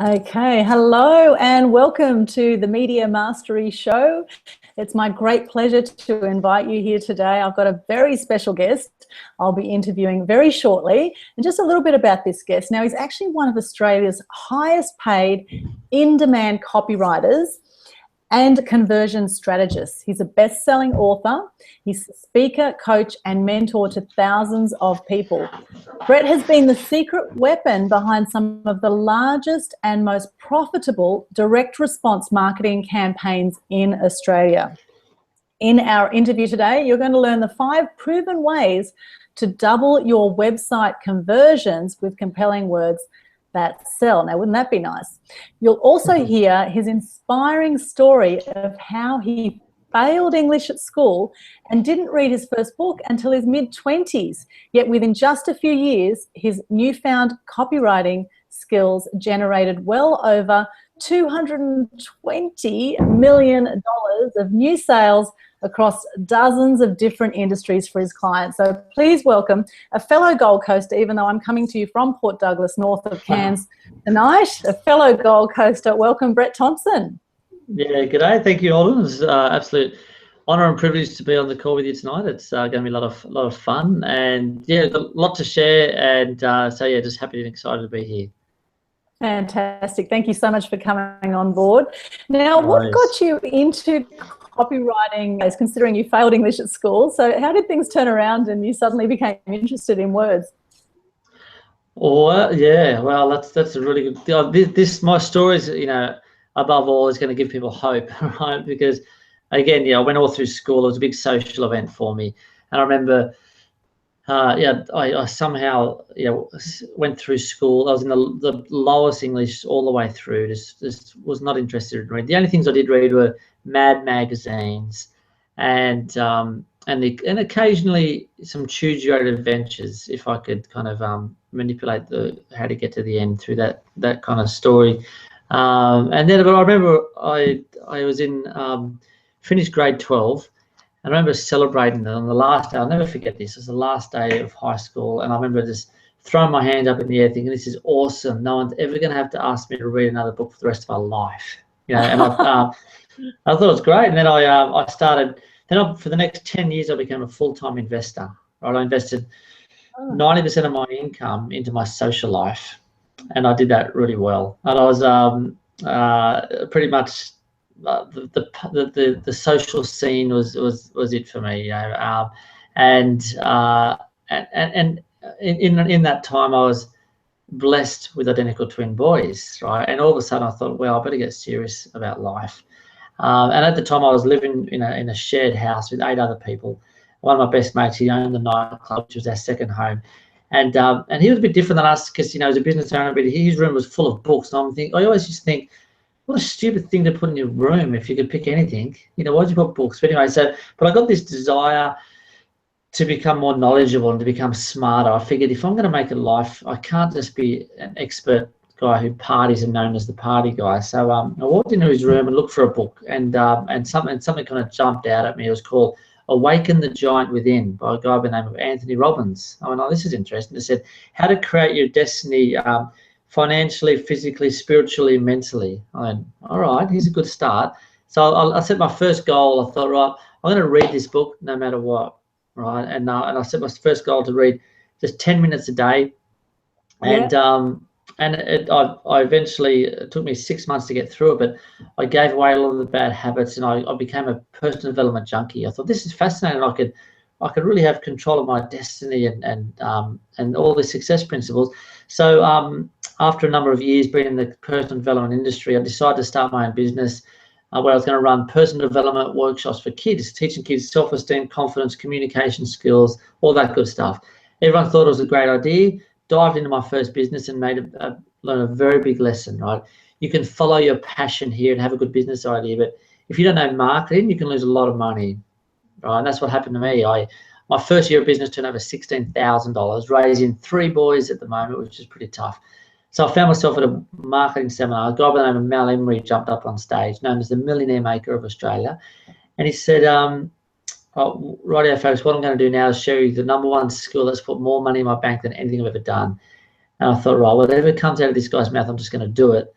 Okay, hello and welcome to the Media Mastery Show. It's my great pleasure to invite you here today. I've got a very special guest I'll be interviewing very shortly. And just a little bit about this guest. Now, he's actually one of Australia's highest paid in-demand copywriters and conversion strategist. He's a best-selling author. He's a speaker, coach, and mentor to thousands of people. Bret has been the secret weapon behind some of the largest and most profitable direct response marketing campaigns in Australia. In our interview today, you're going to learn the 5 proven ways to double your website conversions with compelling words that sell. Now, wouldn't that be nice? You'll also hear his inspiring story of how he failed English at school and didn't read his first book until his mid-20s. Yet within just a few years, his newfound copywriting skills generated well over $220 million of new sales across dozens of different industries for his clients. So please welcome a fellow Gold Coaster, even though I'm coming to you from Port Douglas, north of Cairns tonight, a fellow Gold Coaster. Welcome, Bret Thomson. Yeah, g'day. Thank you, Aldwyn. It's absolute honour and privilege to be on the call with you tonight. It's going to be a lot of fun, and yeah, got a lot to share. And so yeah, just happy and excited to be here. Fantastic. Thank you so much for coming on board. Now, what got you into copywriting, as considering you failed English at school? So how did things turn around and you suddenly became interested in words? Well, yeah, well, that's a really good. My story is, above all, is going to give people hope, right? Because again, I went all through school. It was a big social event for me, and I remember. I somehow went through school. I was in the lowest English all the way through. Just was not interested in reading. The only things I did read were Mad magazines, and occasionally some Choose Your Own Adventures, if I could kind of manipulate how to get to the end through that kind of story. And then, but I remember I was in finished grade 12. I remember celebrating it on the last day. I'll never forget this. It was the last day of high school, and I remember just throwing my hand up in the air thinking, this is awesome. No one's ever going to have to ask me to read another book for the rest of my life. And I thought it was great. And then I started, for the next 10 years, I became a full-time investor. Right? I invested 90% of my income into my social life, and I did that really well. And I was pretty much the social scene was it for me, and in that time I was blessed with identical twin boys, right? And all of a sudden I thought, well, I better get serious about life. And at the time I was living in a shared house with 8 other people. One of my best mates, he owned the nightclub, which was our second home. And he was a bit different than us because, he was a business owner, but his room was full of books. And I always used to think, what a stupid thing to put in your room if you could pick anything. Why'd you put books? But anyway, but I got this desire to become more knowledgeable and to become smarter. I figured if I'm going to make a life, I can't just be an expert guy who parties and known as the party guy. So I walked into his room and looked for a book, and something kind of jumped out at me. It was called Awaken the Giant Within by a guy by the name of Anthony Robbins. I went, oh, this is interesting. It said, how to create your destiny financially, physically, spiritually, mentally. I went, all right, here's a good start. So I set my first goal. I thought, right, I'm going to read this book no matter what, right? And I set my first goal to read just 10 minutes a day. And I eventually, it took me 6 months to get through it, but I gave away a lot of the bad habits, and I became a personal development junkie. I thought, this is fascinating. I could really have control of my destiny and all the success principles. So after a number of years being in the personal development industry, I decided to start my own business where I was going to run personal development workshops for kids, teaching kids self-esteem, confidence, communication skills, all that good stuff. Everyone thought it was a great idea. Dived into my first business and learned a very big lesson, right? You can follow your passion here and have a good business idea, but if you don't know marketing, you can lose a lot of money, right? And that's what happened to me. My first year of business turned over $16,000, raising 3 boys at the moment, which is pretty tough. So I found myself at a marketing seminar. A guy by the name of Mal Emery jumped up on stage, known as the Millionaire Maker of Australia. And he said, rightio folks, what I'm going to do now is show you the #1 skill that's put more money in my bank than anything I've ever done. And I thought, right, whatever comes out of this guy's mouth, I'm just going to do it.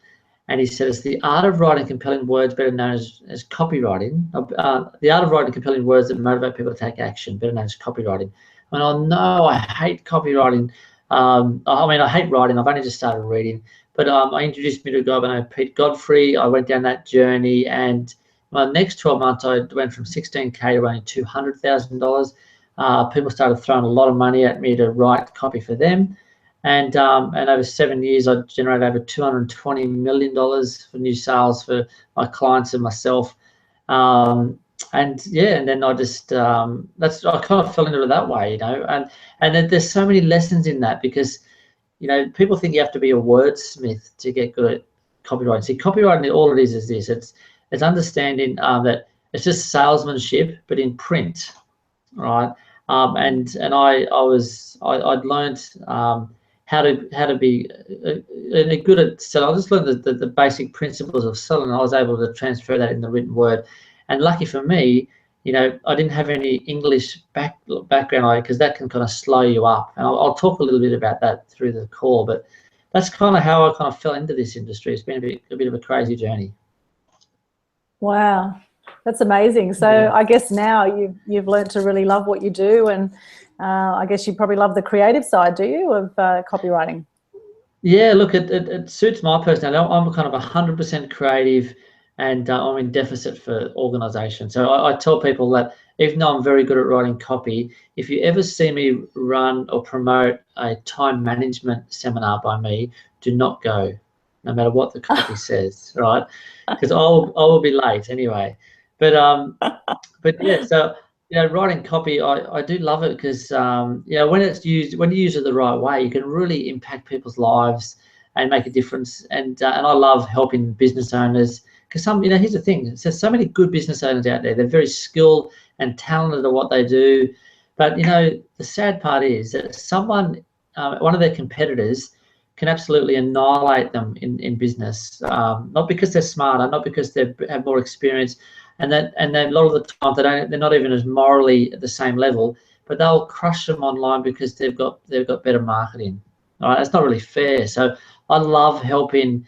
and he said it's the art of writing compelling words, better known as copywriting. The art of writing compelling words that motivate people to take action, better known as copywriting. And I know I hate copywriting. I mean, I hate writing. I've only just started reading. But I introduced me to a guy by the name of Pete Godfrey. I went down that journey, and my next 12 months, I went from 16K to only $200,000. People started throwing a lot of money at me to write copy for them. And over 7 years, I generated over $220 million for new sales for my clients and myself. And then I just I kind of fell into it that way, and there's so many lessons in that, because people think you have to be a wordsmith to get good at copywriting. See, copywriting, all it is this: it's understanding that it's just salesmanship, but in print, right? And I'd learned how to be good at selling. I just learned the basic principles of selling, and I was able to transfer that in the written word. And lucky for me, I didn't have any English background, because that can kind of slow you up. And I'll talk a little bit about that through the call, but that's kind of how I kind of fell into this industry. It's been a bit of a crazy journey. Wow, that's amazing. So yeah. I guess now you've learned to really love what you do, and I guess you probably love the creative side, do you, of copywriting? Yeah, look, it suits my personality. I'm kind of 100% creative, and I'm in deficit for organisation. So I tell people that even though I'm very good at writing copy, if you ever see me run or promote a time management seminar by me, do not go, no matter what the copy says, right? Because I will be late anyway. But yeah, so writing copy, I do love it, because when you use it the right way, you can really impact people's lives and make a difference. And I love helping business owners, because here's the thing: there's so many good business owners out there. They're very skilled and talented at what they do, but the sad part is that one of their competitors can absolutely annihilate them in business, not because they're smarter, not because they have more experience, and then a lot of the time they're not even as morally at the same level, but they'll crush them online because they've got better marketing. All right, that's not really fair. So I love helping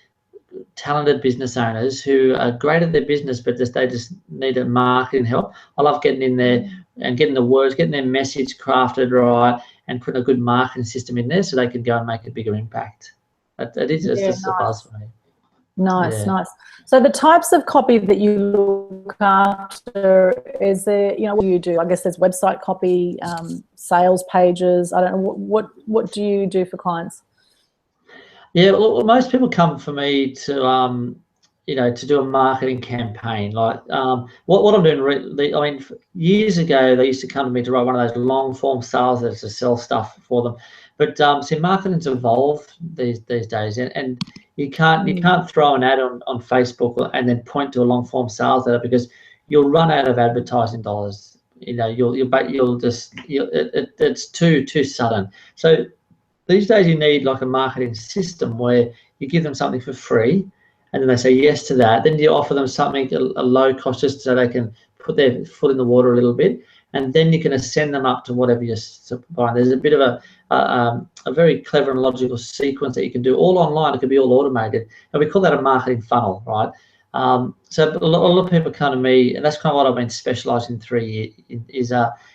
talented business owners who are great at their business, but they just need a marketing help. I love getting in there and getting the words, getting their message crafted right, and putting a good marketing system in there so they can go and make a bigger impact. It's just a buzz for me. Nice. So the types of copy that you look after, is there, what do you do? I guess there's website copy, sales pages. I don't know, what do you do for clients? Yeah, well, most people come for me to to do a marketing campaign. Like what I'm doing, years ago they used to come to me to write one of those long form sales letters to sell stuff for them. But see, marketing's evolved these days, and you can't throw an ad on Facebook and then point to a long form sales letter, because you'll run out of advertising dollars. It's too sudden. So these days you need like a marketing system where you give them something for free, and then they say yes to that. Then you offer them something at a low cost, just so they can put their foot in the water a little bit, and then you can ascend them up to whatever you're buying. There's a bit of a very clever and logical sequence that you can do all online. It can be all automated, and we call that a marketing funnel, right? So a lot of people come to me, and that's kind of what I've been specialising in 3 years,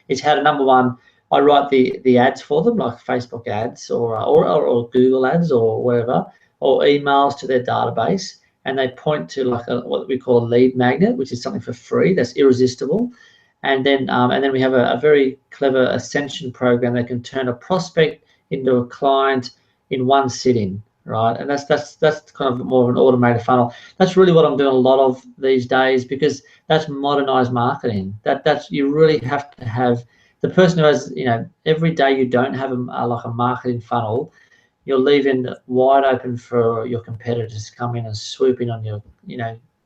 is how to, number one, I write the ads for them, like Facebook ads or Google ads or whatever, or emails to their database, and they point to like what we call a lead magnet, which is something for free that's irresistible. And then we have a very clever ascension program that can turn a prospect into a client in one sitting, right? And that's kind of more of an automated funnel. That's really what I'm doing a lot of these days, because that's modernized marketing. That's you really have to have the person who has, every day you don't have like a marketing funnel, you're leaving wide open for your competitors to come in and swoop in on your,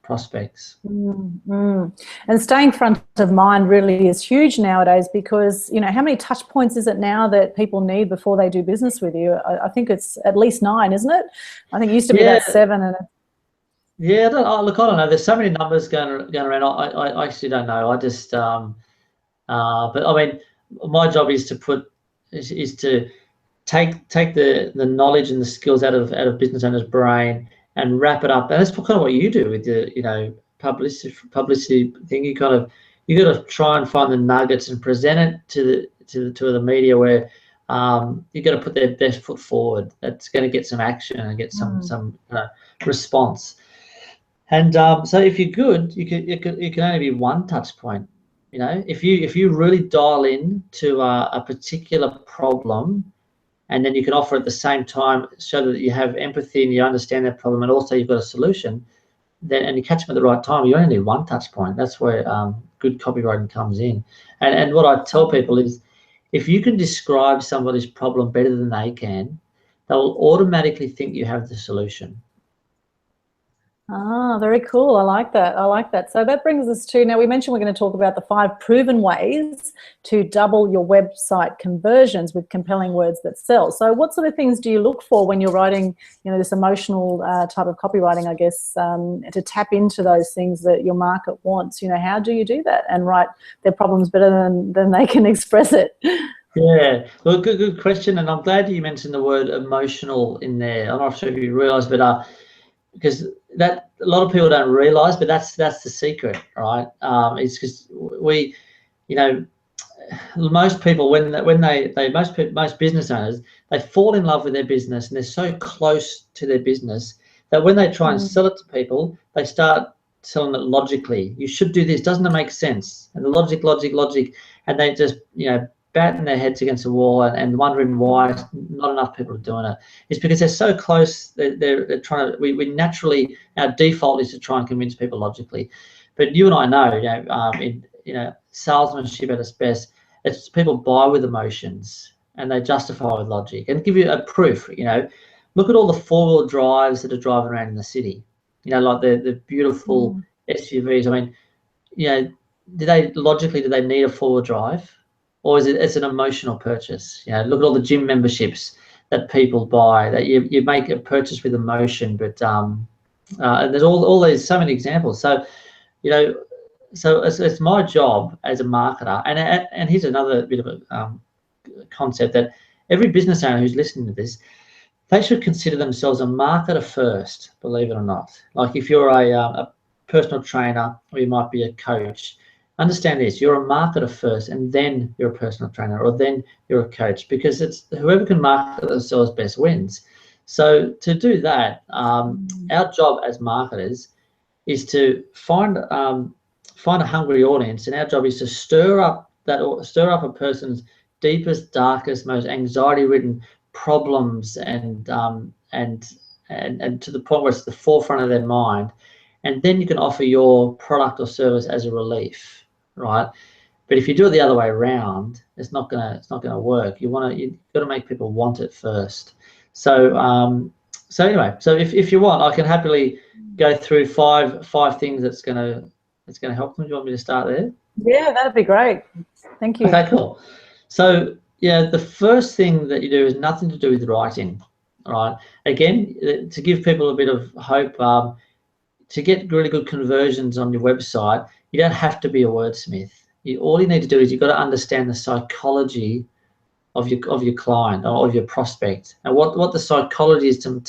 prospects. And staying front of mind really is huge nowadays, because, how many touch points is it now that people need before they do business with you? I think it's at least 9, isn't it? I think it used to be about 7. And yeah, I don't know. There's so many numbers going around. I actually don't know. I just, but I mean, my job is to take the knowledge and the skills out of business owners' brain and wrap it up. And that's kind of what you do with the, you know, publicity thing. You got to try and find the nuggets and present it to the media where you got to put their best foot forward. That's going to get some action and get some response. And so if you're good, it can only be one touch point. You know, if you really dial in to a particular problem, and then you can offer at the same time, show that you have empathy and you understand that problem, and also you've got a solution, then and you catch them at the right time, you only need one touch point. That's where good copywriting comes in. And what I tell people is, if you can describe somebody's problem better than they can, they'll automatically think you have the solution. Ah, very cool. I like that. I like that. So that brings us to, now we mentioned we're going to talk about the 5 proven ways to double your website conversions with compelling words that sell. So what sort of things do you look for when you're writing, you know, this emotional type of copywriting, I guess, to tap into those things that your market wants? You know, how do you do that and write their problems better than they can express it? Yeah, well, good question. And I'm glad you mentioned the word emotional in there. I'm not sure if you realise, but because that a lot of people don't realise, but that's the secret, right? It's because we, you know, most people most business owners, they fall in love with their business and they're so close to their business that when they try and sell it to people, they start selling it logically. You should do this. Doesn't it make sense? And the logic, and they just, you know, batting their heads against the wall and wondering why not enough people are doing it. It's because they're so close. They're trying to. We naturally, our default is to try and convince people logically, but you and I know, in salesmanship at its best, it's people buy with emotions and they justify with logic. And give you a proof. You know, look at all the 4-wheel drives that are driving around in the city. You know, like the beautiful SUVs. I mean, you know, do they need a 4-wheel drive? Or is it's an emotional purchase? You know, look at all the gym memberships that people buy, that you make a purchase with emotion, but and there's all these, so many examples. So, you know, so it's my job as a marketer, and here's another bit of a concept, that every business owner who's listening to this, they should consider themselves a marketer first, believe it or not. Like if you're a personal trainer, or you might be a coach, understand this: you're a marketer first, and then you're a personal trainer, or then you're a coach, because it's whoever can market themselves best wins. So to do that, our job as marketers is to find a hungry audience, and our job is to stir up a person's deepest, darkest, most anxiety-ridden problems, and to the point where it's the forefront of their mind, and then you can offer your product or service as a relief. Right, but if you do it the other way around, it's not gonna work. You've got to make people want it first. So anyway, so if you want, I can happily go through five things that's gonna help them. Do you want me to start there? Yeah, that'd be great. Thank you. Okay, cool. So yeah, the first thing that you do is nothing to do with writing. All right. Again, to give people a bit of hope, to get really good conversions on your website, you don't have to be a wordsmith. All you need to do is you've got to understand the psychology of your client or of your prospect, and what the psychology is to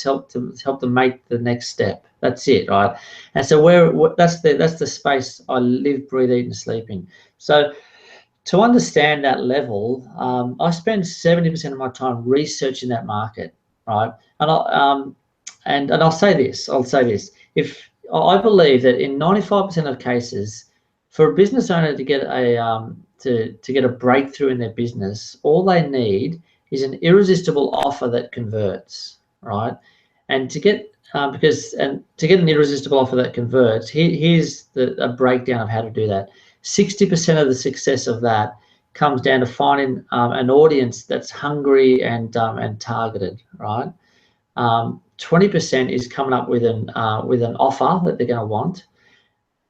help them make the next step. That's it, right? And so that's the space I live, breathe, eat, and sleep in. So to understand that level, I spend 70% of my time researching that market, right? And I'll say this. If I believe that in 95% of cases, for a business owner to get a breakthrough in their business, all they need is an irresistible offer that converts, right? And to get an irresistible offer that converts, here's a breakdown of how to do that. 60% of the success of that comes down to finding an audience that's hungry and targeted, right? 20% is coming up with an offer that they're going to want,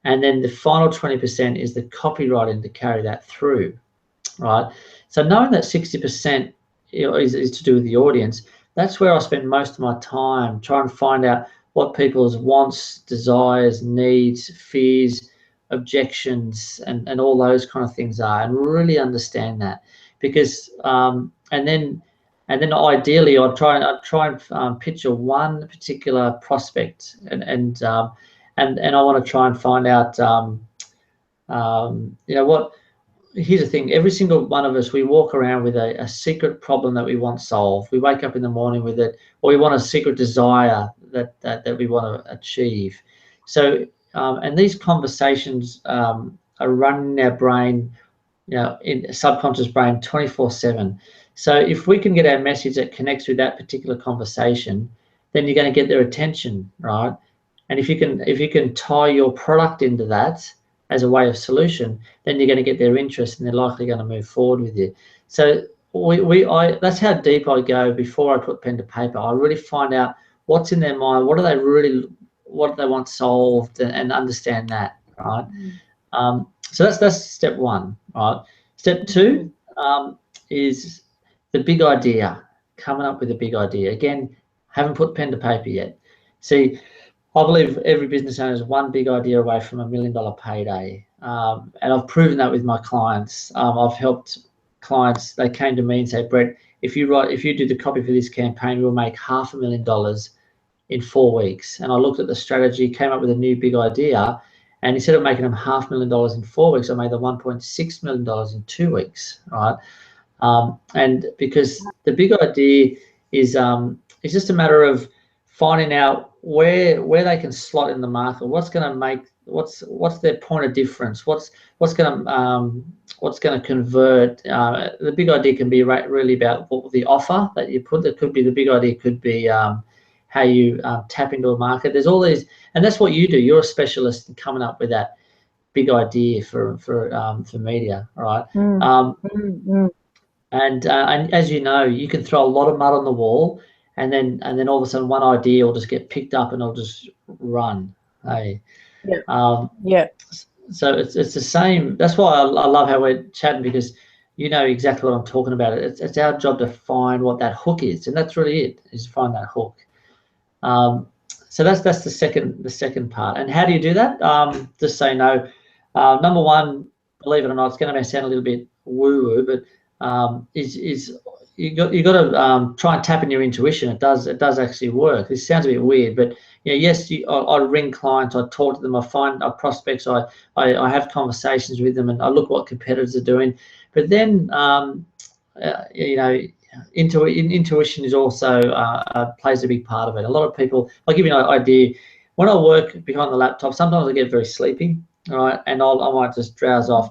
and then the final 20% is the copywriting to carry that through, right? So knowing that 60% is to do with the audience, that's where I spend most of my time trying to find out what people's wants, desires, needs, fears, objections, and all those kind of things are, and really understand that. Because and And then ideally, I'd try and picture one particular prospect, and I want to try and find out, you know what. Here's the thing: every single one of us, we walk around with a secret problem that we want solved. We wake up in the morning with it, or we want a secret desire that we want to achieve. So, and these conversations are running in our brain, you know, in subconscious brain 24/7. So if we can get our message that connects with that particular conversation, then you're going to get their attention, right? And if you can tie your product into that as a way of solution, then you're going to get their interest, and they're likely going to move forward with you. So that's how deep I go before I put pen to paper. I really find out what's in their mind, what do they want solved, and understand that, right? So that's step one, right? Step two is the big idea, coming up with a big idea. Again, haven't put pen to paper yet. See, I believe every business owner is one big idea away from $1 million payday. And I've proven that with my clients. I've helped clients, they came to me and say, Bret, if you do the copy for this campaign, we'll make $500,000 in 4 weeks. And I looked at the strategy, came up with a new big idea, and instead of making them $500,000 in 4 weeks, I made them $1.6 million in 2 weeks, right? And because the big idea is it's just a matter of finding out where they can slot in the market, what's going to make, what's their point of difference, what's going to convert. The big idea can be really about the offer that you put. That could be the big idea, could be how you tap into a market. There's all these, and that's what you do. You're a specialist in coming up with that big idea for media, right? And as you know, you can throw a lot of mud on the wall, and then all of a sudden one idea will just get picked up and it'll just run. Hey, So it's the same. That's why I love how we're chatting, because you know exactly what I'm talking about. It's our job to find what that hook is, and that's really it, is find that hook. So that's the second part. And how do you do that? Just so you know, number one, believe it or not, it's going to sound a little bit woo-woo, but is you got to try and tap in your intuition. It does actually work. This sounds a bit weird, but yeah, yes, I ring clients, I talk to them, I find prospects, I have conversations with them, and I look what competitors are doing. But then you know, intuition is also plays a big part of it. A lot of people, I'll give you an idea. When I work behind the laptop, sometimes I get very sleepy, all right, and I might just drowse off.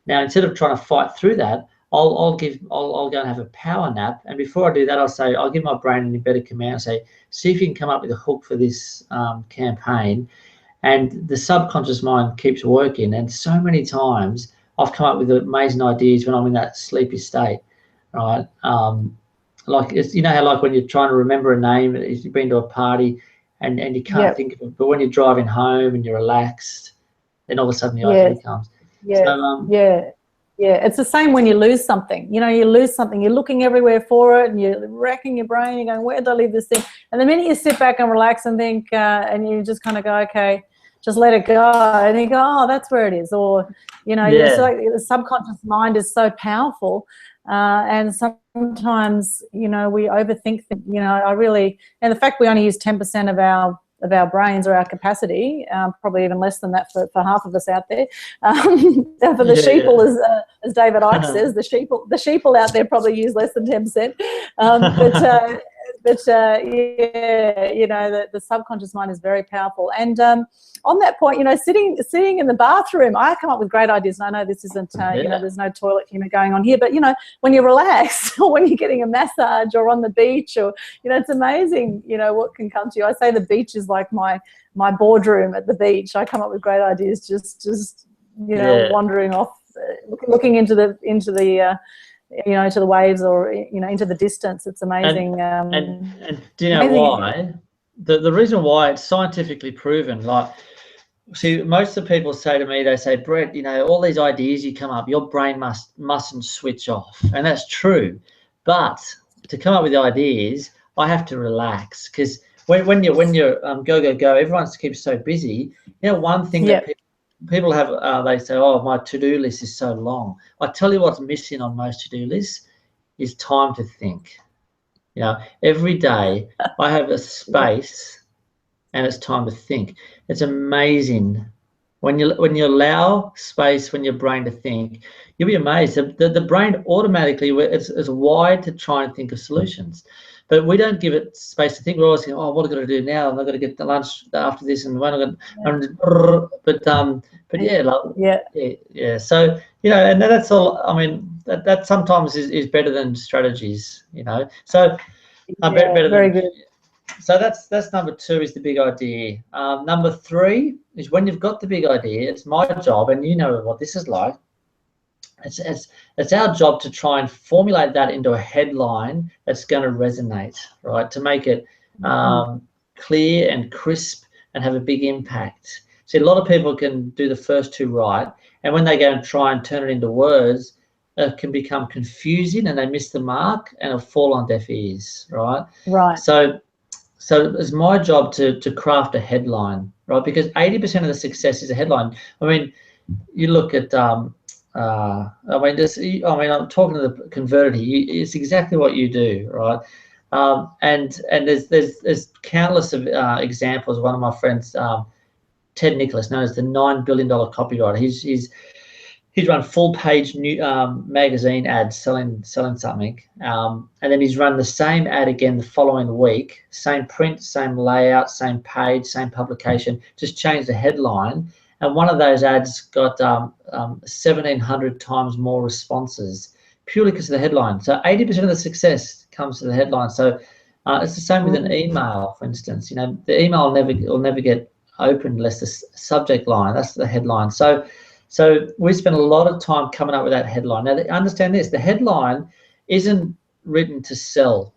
Now, instead of trying to fight through that, I'll go and have a power nap, and before I do that, I'll give my brain an embedded command and say, see if you can come up with a hook for this campaign. And the subconscious mind keeps working, and so many times I've come up with amazing ideas when I'm in that sleepy state, right? Like, it's, you know how like when you're trying to remember a name, you've been to a party and you can't think of it, but when you're driving home and you're relaxed, then all of a sudden the idea comes. Yeah, it's the same when you lose something. You know, you lose something, you're looking everywhere for it, and you're racking your brain, you're going, where did I leave this thing? And the minute you sit back and relax and think, and you just kind of go, okay, just let it go, and you go, oh, that's where it is. Or, you know, it's like the subconscious mind is so powerful, and sometimes, you know, we overthink things. You know, and the fact we only use 10% of our brains or our capacity, probably even less than that for half of us out there. For the sheeple, as David Icke says, the sheeple out there probably use less than 10%. But yeah, you know, the subconscious mind is very powerful. And on that point, you know, sitting in the bathroom, I come up with great ideas. And I know this isn't, you know, there's no toilet humor going on here, but, you know, when you're relaxed or when you're getting a massage or on the beach, or, you know, it's amazing, you know, what can come to you. I say the beach is like my boardroom at the beach. I come up with great ideas just you know, wandering off, looking into the you know, to the waves, or, you know, into the distance. It's amazing. And do you know why? The reason why it's scientifically proven, like, see, most of the people say to me, they say, Bret, you know, all these ideas you come up, your brain mustn't switch off. And that's true. But to come up with ideas, I have to relax, because when you're go, everyone keeps so busy. You know, one thing that people have, they say, oh, my to-do list is so long. I tell you what's missing on most to-do lists is time to think. You know, every day I have a space and it's time to think. It's amazing when you allow space when your brain to think. You'll be amazed. The brain automatically it's wired to try and think of solutions, but we don't give it space to think. We're always saying, "Oh, what am I going to do now? And I've got to get the lunch after this, and when I'm going to." But yeah, like, yeah. So you know, and that's all. I mean, that sometimes is better than strategies. You know, so better very than. good. So that's number 2 is the big idea. Number 3 is when you've got the big idea, it's my job, and you know what this is like. It's our job to try and formulate that into a headline that's going to resonate, right? To make it clear and crisp and have a big impact. See, a lot of people can do the first 2 right, and when they go and try and turn it into words, it can become confusing and they miss the mark and it'll fall on deaf ears, right? Right. So it's my job to craft a headline, right? Because 80% of the success is a headline. I mean, you look at, I'm talking to the converted here. It's exactly what you do, right? And there's countless of examples. One of my friends, Ted Nicholas, known as the $9 billion copywriter. He's run full-page new magazine ads selling something, and then he's run the same ad again the following week, same print, same layout, same page, same publication, just changed the headline, and one of those ads got 1,700 times more responses purely because of the headline. So 80% of the success comes to the headline. So it's the same with an email, for instance. You know, the email will never get opened unless the subject line, that's the headline. So we spend a lot of time coming up with that headline. Now, understand this, the headline isn't written to sell,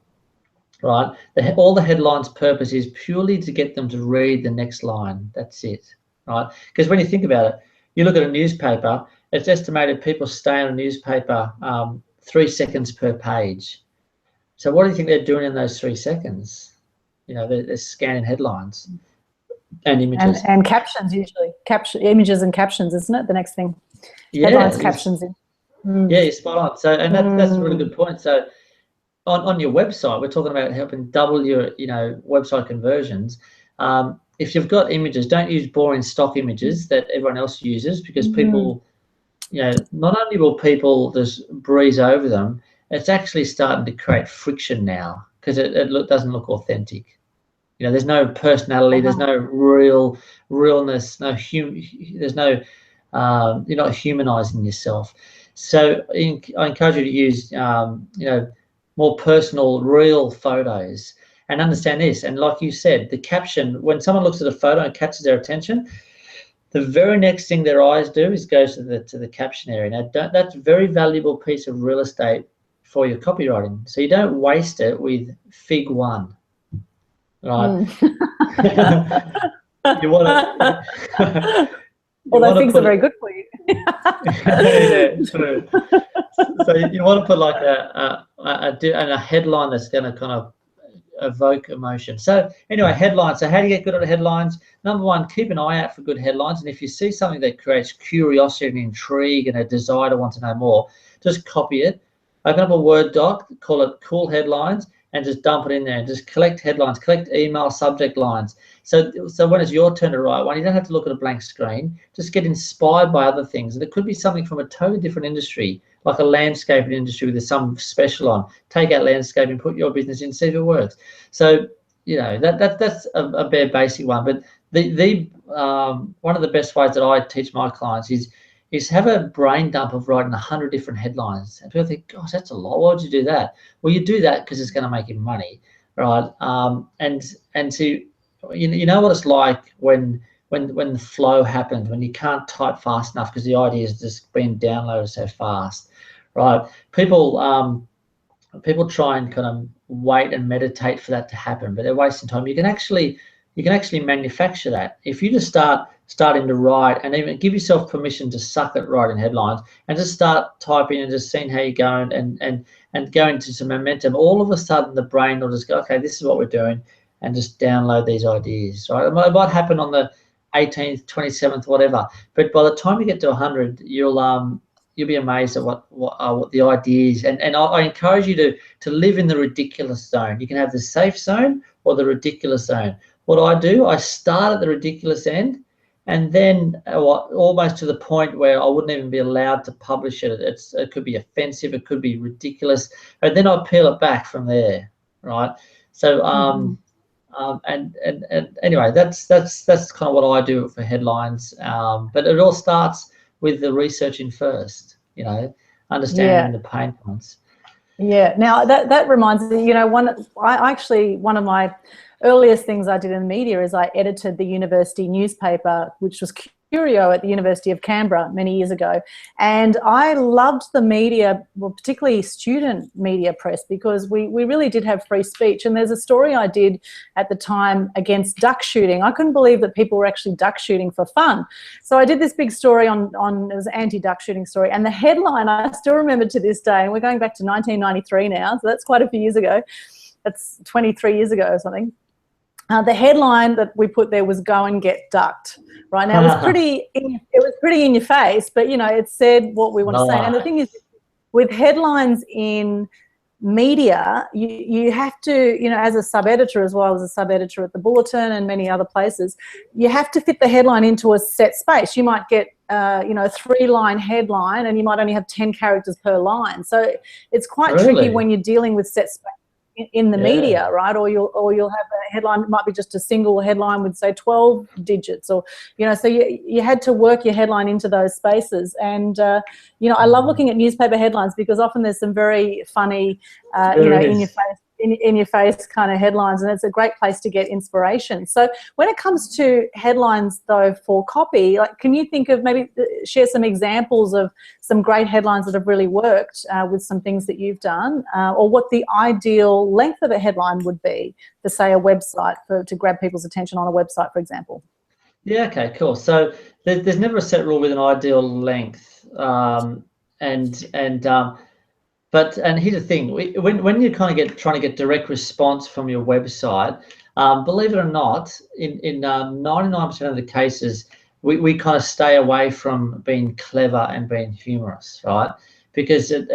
right? All the headline's purpose is purely to get them to read the next line. That's it, right? Because when you think about it, you look at a newspaper, it's estimated people stay on a newspaper 3 seconds per page. So what do you think they're doing in those 3 seconds? You know, they're scanning headlines. And images and captions, usually images and captions, isn't it? The next thing, headlines, captions. Yeah, you're spot on. So, and that's a really good point. So, on your website, we're talking about helping double your website conversions. If you've got images, don't use boring stock images that everyone else uses, because people, not only will people just breeze over them, it's actually starting to create friction now because it doesn't look authentic. You know, there's no personality, there's no realness, there's no, you're not humanizing yourself. So I encourage you to use, more personal, real photos, and understand this. And like you said, the caption, when someone looks at a photo and catches their attention, the very next thing their eyes do is go to the caption area. Now, that's a very valuable piece of real estate for your copywriting. So you don't waste it with Fig 1. Right. You want to. Well, those things are very good for you. Yeah, true. So you want to put like a headline that's going to kind of evoke emotion. So anyway, headlines. So how do you get good at headlines? Number 1, keep an eye out for good headlines. And if you see something that creates curiosity and intrigue and a desire to want to know more, just copy it. Open up a Word doc, call it Cool Headlines, and just dump it in there and just collect headlines, collect email subject lines. So when it's your turn to write one, you don't have to look at a blank screen. Just get inspired by other things. And it could be something from a totally different industry, like a landscaping industry with some special on. Take out landscaping, put your business in, see if it works. So, that's a bare basic one. But the one of the best ways that I teach my clients is have a brain dump of writing 100 different headlines. And people think, gosh, that's a lot. Why would you do that? Well, you do that because it's going to make you money, right? And to, you know what it's like when the flow happens, when you can't type fast enough because the idea is just being downloaded so fast, right? People try and kind of wait and meditate for that to happen, but they're wasting time. You can actually manufacture that. If you just starting to write and even give yourself permission to suck at writing headlines and just start typing and just seeing how you're going and go into some momentum, all of a sudden the brain will just go, okay, this is what we're doing, and just download these ideas, right? It might happen on the 18th, 27th, whatever, but by the time you get to 100, you'll you'll be amazed at what the ideas. And I encourage you to live in the ridiculous zone. You can have the safe zone or the ridiculous zone. What I do, I start at the ridiculous end, and then almost to the point where I wouldn't even be allowed to publish it. It could be offensive, it could be ridiculous, and then I peel it back from there, right? So and anyway, that's kind of what I do for headlines. But it all starts with the researching first, understanding the pain points. Yeah. Now that reminds me, one of my earliest things I did in the media is I edited the university newspaper, which was Curio at the University of Canberra many years ago. And I loved the media, well, particularly student media press, because we really did have free speech. And there's a story I did at the time against duck shooting. I couldn't believe that people were actually duck shooting for fun. So I did this big story on it was an anti-duck shooting story. And the headline I still remember to this day, and we're going back to 1993 now, so that's quite a few years ago. That's 23 years ago or something. The headline that we put there was "Go and get ducked." Right now, it was pretty in your face, but it said what we want to say. And the thing is, with headlines in media, you have to, as a sub-editor as well as a sub-editor at the Bulletin and many other places, you have to fit the headline into a set space. You might get a 3-line headline, and you might only have 10 characters per line. So it's quite tricky when you're dealing with set space in the media, right? Or you'll have a headline, it might be just a single headline with, say, 12 digits, or so you had to work your headline into those spaces. And I love looking at newspaper headlines, because often there's some very funny in your face kind of headlines, and it's a great place to get inspiration. So when it comes to headlines though for copy, can you think of, maybe share some examples of some great headlines that have really worked with some things that you've done, or what the ideal length of a headline would be for, say, a website, to grab people's attention on a website, for example? Yeah, okay, cool. So there's never a set rule with an ideal length, But here's the thing: when you kind of trying to get direct response from your website, believe it or not, in 99% of the cases, we kind of stay away from being clever and being humorous, right? Because it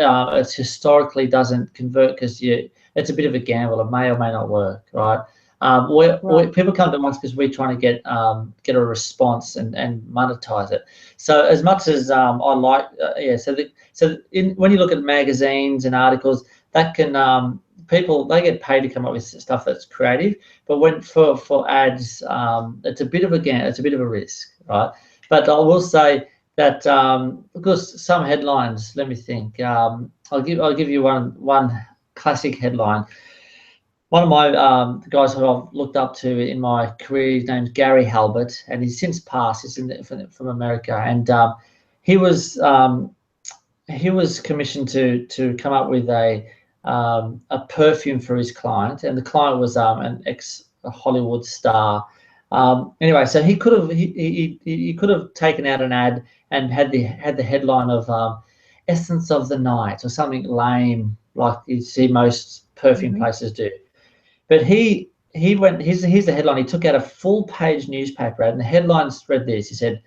historically doesn't convert, because it's a bit of a gamble. It may or may not work, right? People come to us because we're trying to get a response and monetize it. So as much as I like, when you look at magazines and articles, that can they get paid to come up with stuff that's creative. But when for ads, it's a bit of a risk, right? But I will say that because some headlines, let me think. I'll give you one classic headline. One of my the guys who I've looked up to in my career, his name's Gary Halbert, and he's since passed. He's from America, and he was commissioned to come up with a perfume for his client, and the client was an ex-Hollywood star. Anyway, so he could have taken out an ad and had the headline of "Essence of the Night" or something lame like you see most perfume places do. But he went, here's the headline. He took out a full-page newspaper ad, and the headline read this. He said,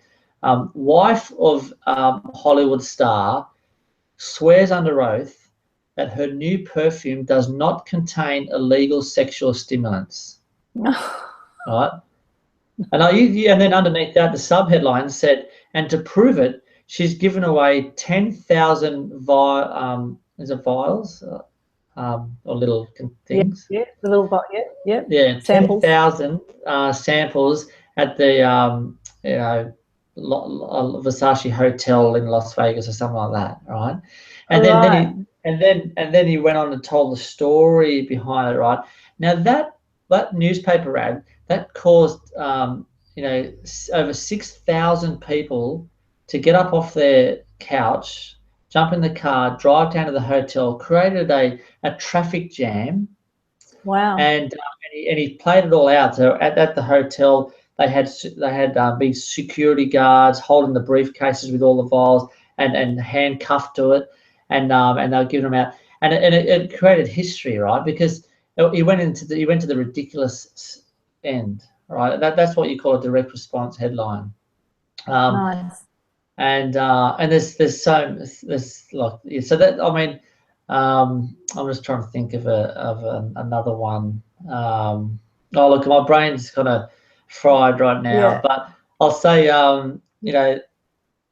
"Wife of Hollywood star swears under oath that her new perfume does not contain illegal sexual stimulants." Right? And then underneath that, the sub-headline said, "And to prove it, she's given away 10,000 vials?" Or little things. Yeah, the little bot. Yeah, 10,000 samples at the Versace Hotel in Las Vegas or something like that, right? And then he went on and told the story behind it, right? Now that newspaper ad that caused over 6,000 people to get up off their couch, jump in the car, drive down to the hotel, created a traffic jam. Wow. And he played it all out. So at the hotel, they had big security guards holding the briefcases with all the vials and handcuffed to it, and they were giving them out. And it created history, right? Because he went to the ridiculous end, right? That's what you call a direct response headline. Nice. and there's like, so that, I mean, I'm just trying to think of another one. Oh, look, my brain's kind of fried right now, but I'll say, you know,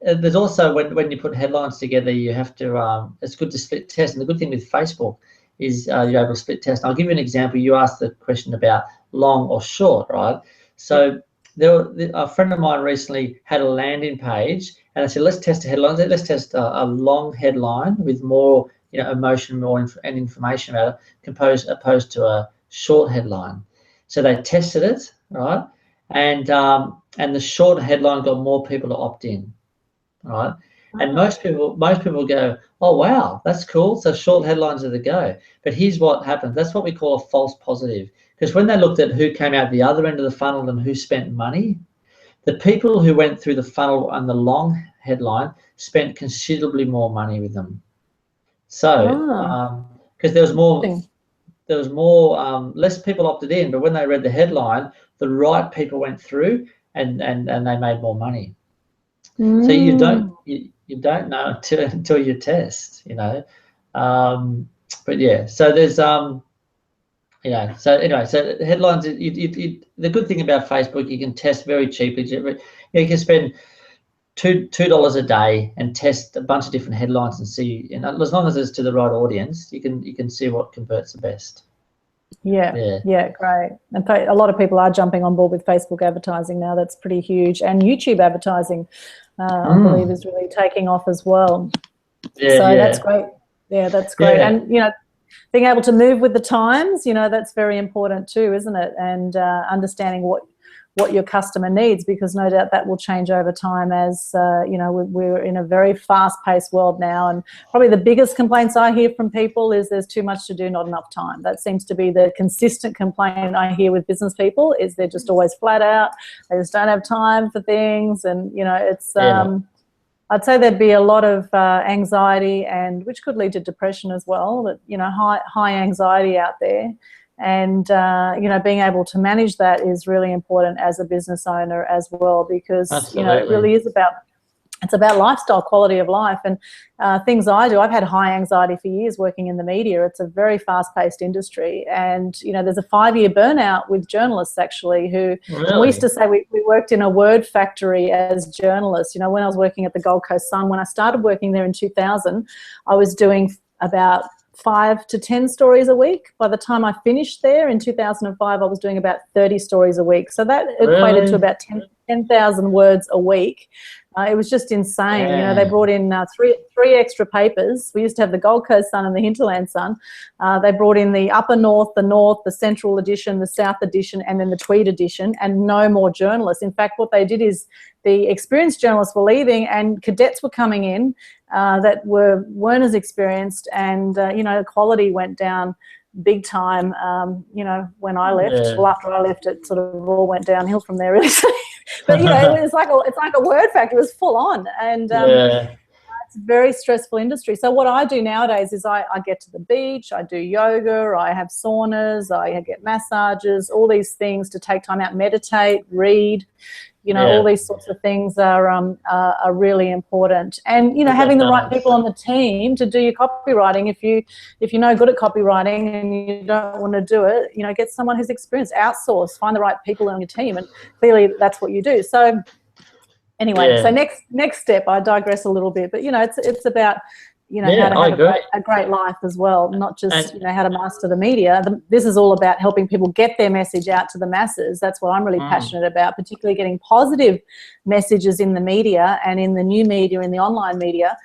there's also, when you put headlines together, you have to, it's good to split test. And the good thing with Facebook is you're able to split test. And I'll give you an example. You asked the question about long or short, right? So a friend of mine recently had a landing page, and I said, let's test a headline. Let's test a long headline with more, you know, emotion, and information about it, opposed to a short headline. So they tested it, right? And the short headline got more people to opt in. Right, and most people go, oh wow, that's cool, so short headlines are the go. But here's what happens. That's what we call a false positive, because when they looked at who came out the other end of the funnel and who spent money, the people who went through the funnel and the long headline spent considerably more money with them. So because there was more less people opted in, but when they read the headline, the right people went through and they made more money. So you don't know until you test, you know. But yeah, so there's you know, so anyway, so headlines. The good thing about Facebook, you can test very cheaply. You can spend $2 a day and test a bunch of different headlines and see. And as long as it's to the right audience, you can see what converts the best. Yeah, great. And a lot of people are jumping on board with Facebook advertising now. That's pretty huge. And YouTube advertising, I believe, is really taking off as well. That's great. Yeah, that's great. Yeah. And, you know, being able to move with the times, you know, that's very important too, isn't it? And understanding what your customer needs, because no doubt that will change over time as, you know, we're in a very fast-paced world now. And probably the biggest complaints I hear from people is there's too much to do, not enough time. That seems to be the consistent complaint I hear with business people, is they're just always flat out. They just don't have time for things. And, you know, it's... I'd say there'd be a lot of anxiety, and which could lead to depression as well, but, you know, high anxiety out there. And, you know, being able to manage that is really important as a business owner as well, because, you know, it really is about lifestyle, quality of life. And things I do, I've had high anxiety for years working in the media. It's a very fast-paced industry. And, you know, there's a 5-year burnout with journalists, actually, who we used to say we worked in a word factory as journalists. You know, when I was working at the Gold Coast Sun, when I started working there in 2000, I was doing about 5 to 10 stories a week. By the time I finished there in 2005, I was doing about 30 stories a week. So that equated to about 10,000 words a week. It was just insane. You know, they brought in three extra papers. We used to have the Gold Coast Sun and the Hinterland Sun. They brought in the Upper North, the Central edition, the South edition, and then the Tweed edition, and no more journalists. In fact, what they did is the experienced journalists were leaving and cadets were coming in that weren't as experienced, and, you know, the quality went down big time. You know, when I left, well, after I left, it sort of all went downhill from there, really. But, you know, it's like a word factory. It was full on, and it's a very stressful industry. So what I do nowadays is I get to the beach, I do yoga, I have saunas, I get massages, all these things to take time out, meditate, read. You know, all these sorts of things are really important. And, you know, having the right people on the team to do your copywriting. If you're no good at copywriting and you don't want to do it, you know, get someone who's experienced. Outsource, find the right people on your team, and clearly that's what you do. So anyway, so next step, I digress a little bit, but, you know, it's about, you know, how to have a great life as well, not just, you know, how to master the media. This is all about helping people get their message out to the masses. That's what I'm really passionate about, particularly getting positive messages in the media and in the new media, in the online media,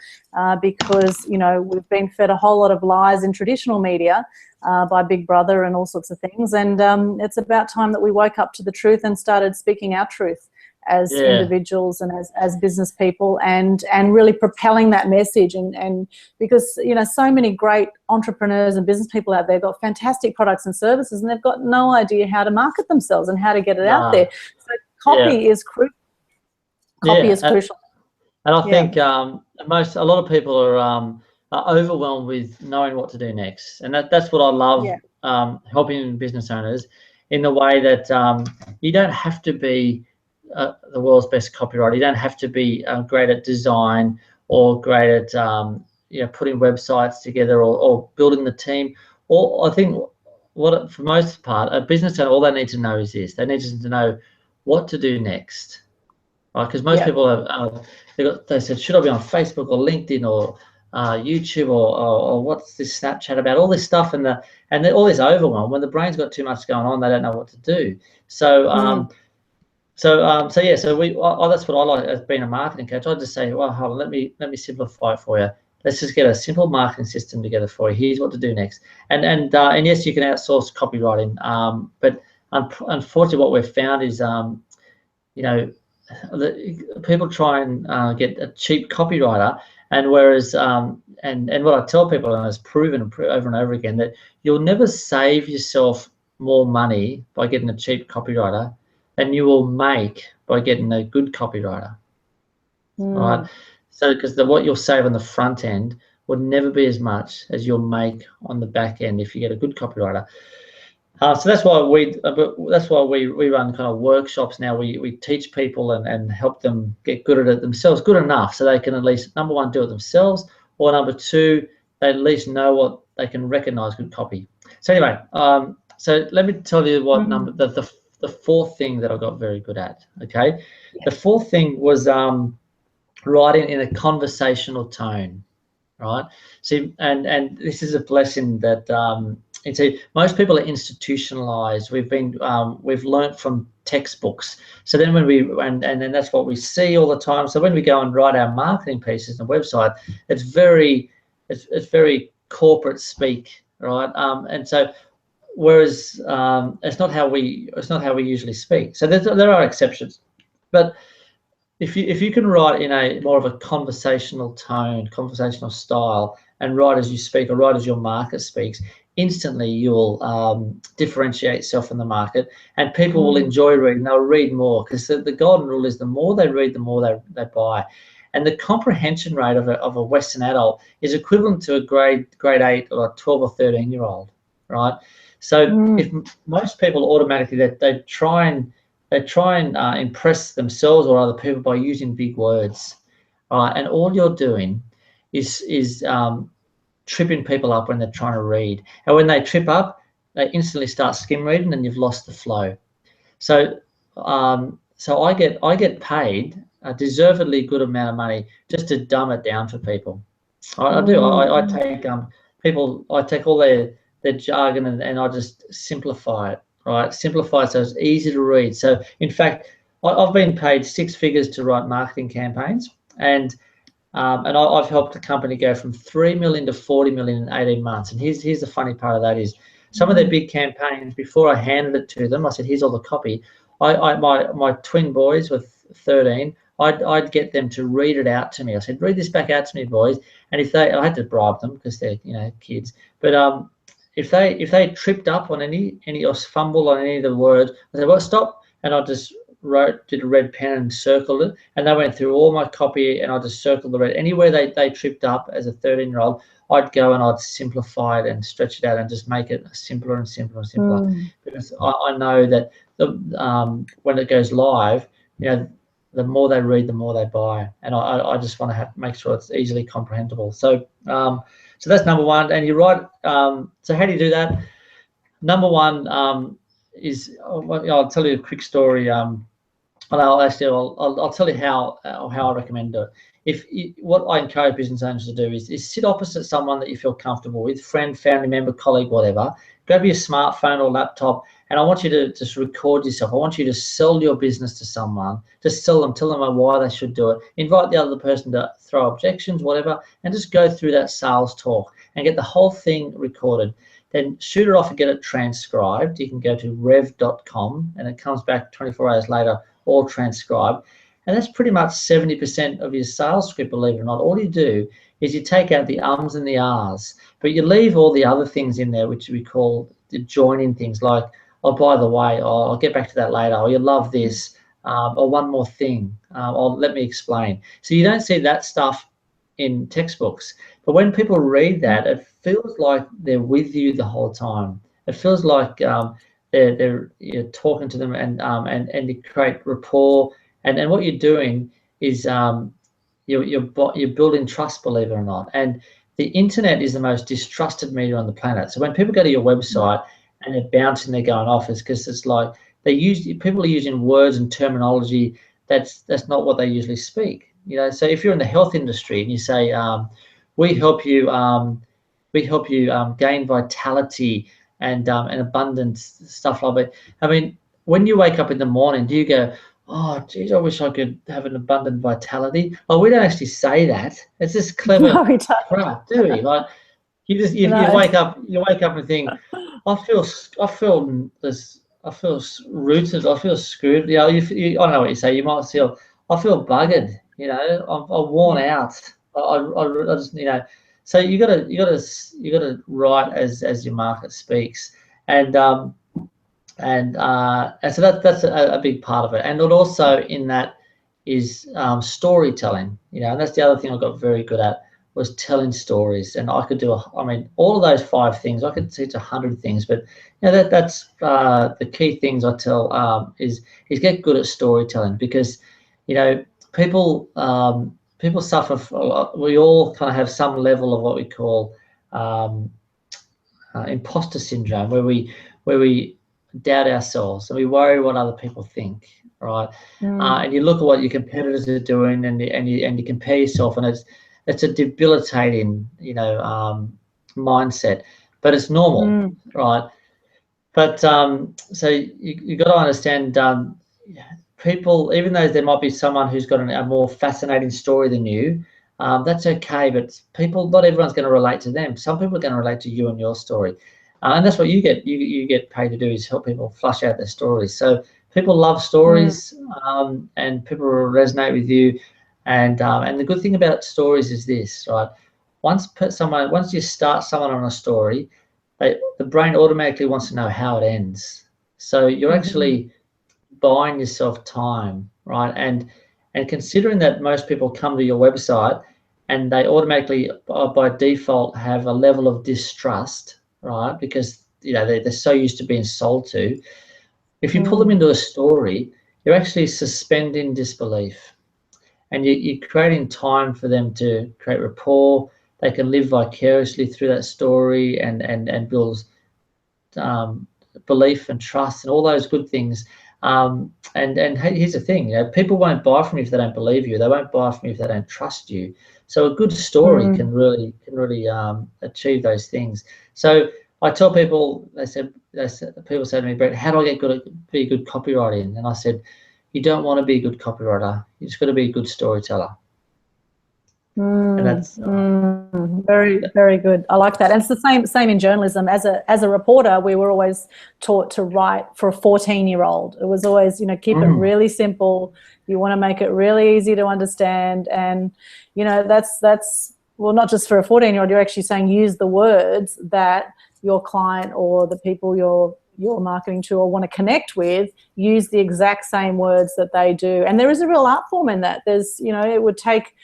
because, you know, we've been fed a whole lot of lies in traditional media by Big Brother and all sorts of things. And it's about time that we woke up to the truth and started speaking our truth as individuals and as business people, and really propelling that message. And because, you know, so many great entrepreneurs and business people out there got fantastic products and services, and they've got no idea how to market themselves and how to get it out there. So copy is crucial. Copy is crucial. And I think a lot of people are overwhelmed with knowing what to do next, and that's what I love, helping business owners in the way that you don't have to be the world's best copywriter. You don't have to be great at design or great at putting websites together or building the team. Or I think for most part, a business owner, all they need to know is this: they need to know what to do next. Right? Because most people have they said, should I be on Facebook or LinkedIn or YouTube or what's this Snapchat about? All this stuff and all this overwhelm. When the brain's got too much going on, they don't know what to do. So that's what I like as being a marketing coach. I just say, well, hold on, let me simplify it for you. Let's just get a simple marketing system together for you. Here's what to do next. And yes, you can outsource copywriting. But unfortunately, what we've found is, people try and get a cheap copywriter, and whereas and what I tell people, and it's proven over and over again, that you'll never save yourself more money by getting a cheap copywriter than you will make by getting a good copywriter. Right? So because what you'll save on the front end would never be as much as you'll make on the back end if you get a good copywriter. So that's why we run kind of workshops now. We teach people and help them get good at it themselves, good enough so they can at least, number one, do it themselves, or number two, they at least know what they can recognize good copy. So anyway, so let me tell you what the fourth thing that I got very good at. Okay, the fourth thing was writing in a conversational tone. Right. See, and this is a blessing that most people are institutionalized. We've learned from textbooks. So then when and then that's what we see all the time. So when we go and write our marketing pieces on the website, it's very corporate speak, right? And so whereas it's not how we usually speak. So there are exceptions, but if you can write in a more of a conversational tone, conversational style, and write as you speak or write as your market speaks, instantly you'll differentiate yourself from the market, and people will enjoy reading. They'll read more, because the golden rule is the more they read, the more they buy. And the comprehension rate of a Western adult is equivalent to a grade 8 or a 12 or 13-year-old, right? So if most people automatically they try and impress themselves or other people by using big words, and all you're doing is tripping people up when they're trying to read. And when they trip up, they instantly start skim reading, and you've lost the flow. So I get paid a deservedly good amount of money just to dumb it down for people. I do. I take people. I take all their jargon and I just simplify it. Right, simplify it so it's easy to read. So in fact, I've been paid 6 figures to write marketing campaigns, and I've helped a company go from 3 million to 40 million in 18 months. And here's the funny part of that is some of their big campaigns, before I handed it to them, I said, here's all the copy. My twin boys with 13, I'd get them to read it out to me. I said, read this back out to me, boys. And I had to bribe them because they're kids, but if they tripped up on any or fumbled on any of the words, I said, well, stop, and I just did a red pen and circled it, and they went through all my copy, and I just circled the red. Anywhere they tripped up as a 13-year-old, I'd go and I'd simplify it and stretch it out and just make it simpler and simpler and simpler, because I know that when it goes live, the more they read, the more they buy, and I just want to make sure it's easily comprehensible. So that's number one. And you're right. So how do you do that? Number one is I'll tell you a quick story. And I'll tell you how I recommend it. What I encourage business owners to do is sit opposite someone that you feel comfortable with, friend, family member, colleague, whatever. Grab your smartphone or laptop, and I want you to just record yourself. I want you to sell your business to someone. Just tell them why they should do it. Invite the other person to throw objections, whatever, and just go through that sales talk and get the whole thing recorded. Then shoot it off and get it transcribed. You can go to rev.com, and it comes back 24 hours later, all transcribed. And that's pretty much 70% of your sales script, believe it or not. All you do is you take out the ums and the ahs, but you leave all the other things in there, which we call the joining things, like, oh, by the way, I'll get back to that later, or you love this, or one more thing, or let me explain. So you don't see that stuff in textbooks. But when people read that, it feels like they're with you the whole time. It feels like you're talking to them, and you create rapport, and what you're doing is you're building trust, believe it or not. And the internet is the most distrusted media on the planet. So when people go to your website and they're bouncing, they're going off, it's because it's like people are using words and terminology that's not what they usually speak. So if you're in the health industry and you say, we help you gain vitality and abundance, stuff like that. I mean, when you wake up in the morning, do you go, oh, geez, I wish I could have an abundant vitality? Oh, we don't actually say that. It's just clever crap, do we? Like, you wake up and think, I feel rooted, I feel screwed. I don't know what you say. You might feel, I feel buggered. I'm worn out. I just, So you gotta write as your market speaks, and so that's a big part of it. And it also in that is storytelling. And that's the other thing I got very good at, was telling stories. And I could do all of those 5 things. I could teach 100 things, but that's the key things I tell is get good at storytelling, because people suffer a lot. We all kind of have some level of what we call imposter syndrome, where we doubt ourselves and we worry what other people think, right? And you look at what your competitors are doing, and you compare yourself, and it's a debilitating mindset, but it's normal, right? But so you got to understand, people, even though there might be someone who's got a more fascinating story than you, that's okay. But not everyone's going to relate to them. Some people are going to relate to you and your story, and that's what you get paid to do, is help people flush out their stories. So people love stories, and people will resonate with you. And the good thing about stories is this, right? Once you start someone on a story, the brain automatically wants to know how it ends. So you're actually buying yourself time, right? And considering that most people come to your website and they automatically by default have a level of distrust, right? Because they're so used to being sold to. If you pull them into a story, you're actually suspending disbelief, and you're creating time for them to create rapport. They can live vicariously through that story and build belief and trust and all those good things. And here's the thing, people won't buy from you if they don't believe you. They won't buy from you if they don't trust you. So a good story can really achieve those things. So I tell people, people say to me, Bret, how do I be a good copywriter? And I said, you don't want to be a good copywriter. You just got to be a good storyteller. And that's very, very good. I like that. And it's the same in journalism. As a reporter, we were always taught to write for a 14-year-old. It was always, keep it really simple. You want to make it really easy to understand. And, that's well, not just for a 14-year-old. You're actually saying use the words that your client or the people you're marketing to or want to connect with, use the exact same words that they do. And there is a real art form in that. There's, it would take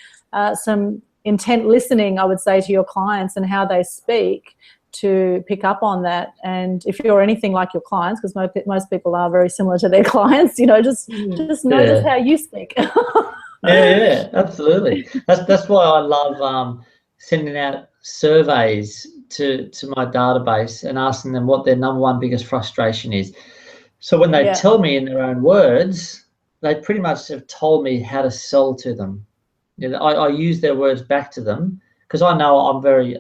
some intent listening, I would say, to your clients and how they speak to pick up on that. And if you're anything like your clients, because most people are very similar to their clients, just notice how you speak. Yeah, absolutely. That's why I love sending out surveys to my database and asking them what their number one biggest frustration is. So when they tell me in their own words, they pretty much have told me how to sell to them. I use their words back to them, because I know I'm very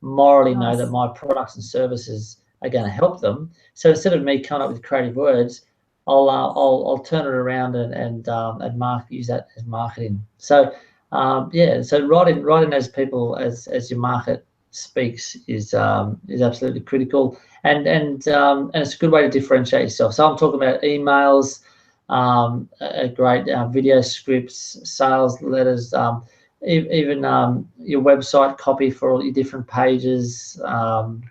morally know that my products and services are going to help them. So instead of me coming up with creative words, I'll turn it around and use that as marketing. So so writing as people as your market speaks is absolutely critical, and it's a good way to differentiate yourself. So I'm talking about emails, a great video scripts, sales letters, even your website copy for all your different pages, and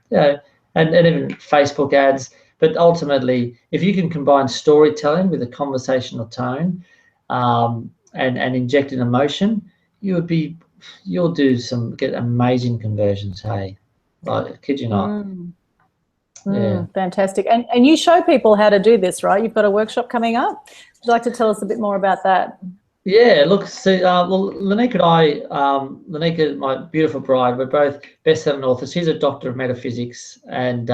even Facebook ads. But ultimately, if you can combine storytelling with a conversational tone and inject an emotion, you'll get amazing conversions. Hey, I kid you not. Fantastic. And you show people how to do this, right? You've got a workshop coming up. Would you like to tell us a bit more about that? Yeah, look, so well, Lanika and Lanika, my beautiful bride, we're both best-selling authors. She's a doctor of metaphysics, and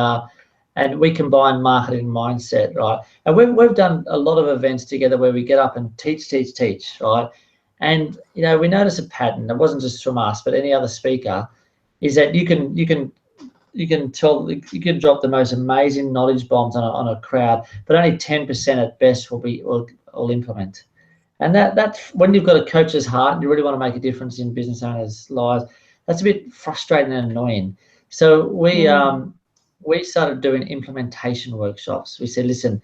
we combine marketing and mindset, right? And we've done a lot of events together where we get up and teach, right? And we notice a pattern. It wasn't just from us, but any other speaker, is that you can drop the most amazing knowledge bombs on a crowd, but only 10% at best will implement. And that's when you've got a coach's heart and you really want to make a difference in business owners' lives. That's a bit frustrating and annoying. So we started doing implementation workshops. We said, listen,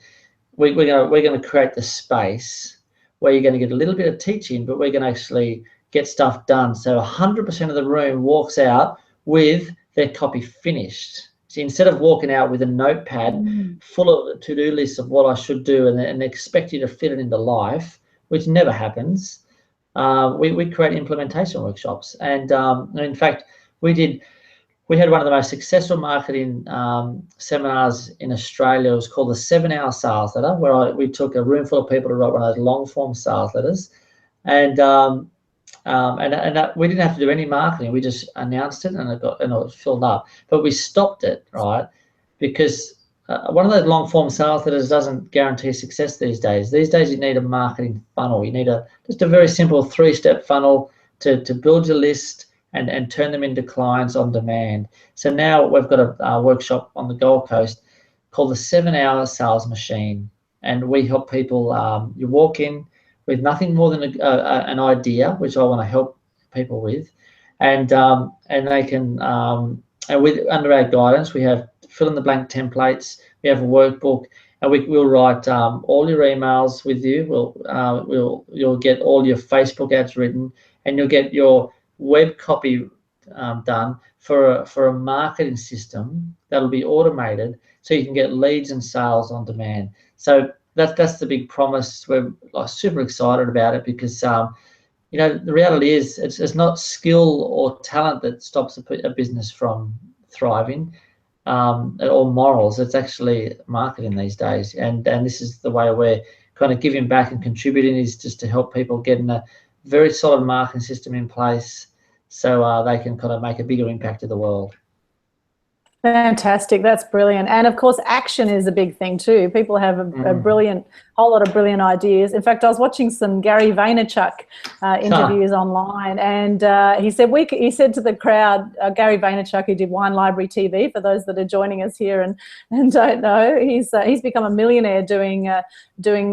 we're going to create the space where you're going to get a little bit of teaching, but we're going to actually get stuff done. So 100% of the room walks out with their copy finished. So instead of walking out with a notepad full of to-do lists of what I should do and expect you to fit it into life, which never happens, we create implementation workshops. And in fact, we had one of the most successful marketing seminars in Australia. It was called the 7-Hour Sales Letter, where we took a room full of people to write one of those long-form sales letters. And we didn't have to do any marketing. We just announced it, and it was filled up. But we stopped it, right? Because one of those long-form sales letters doesn't guarantee success these days. These days, you need a marketing funnel. You need just a very simple 3-step funnel to build your list and turn them into clients on demand. So now we've got a workshop on the Gold Coast called the 7-Hour Sales Machine, and we help people. You walk in with nothing more than an idea, which I want to help people with, and they can. And under our guidance, we have fill in the blank templates. We have a workbook, and we'll write all your emails with you. You'll get all your Facebook ads written, and you'll get your web copy done for a marketing system that'll be automated, so you can get leads and sales on demand. So that's the big promise. We're super excited about it because the reality is it's not skill or talent that stops a business from thriving, or morals. It's actually marketing these days, and this is the way we're kind of giving back and contributing, is just to help people get in a very solid marketing system in place, so they can kind of make a bigger impact to the world. Fantastic. That's brilliant. And of course, action is a big thing too. People have a whole lot of brilliant ideas. In fact, I was watching some Gary Vaynerchuk interviews online, and he said to the crowd, Gary Vaynerchuk, who did Wine Library TV, for those that are joining us here and don't know, he's become a millionaire doing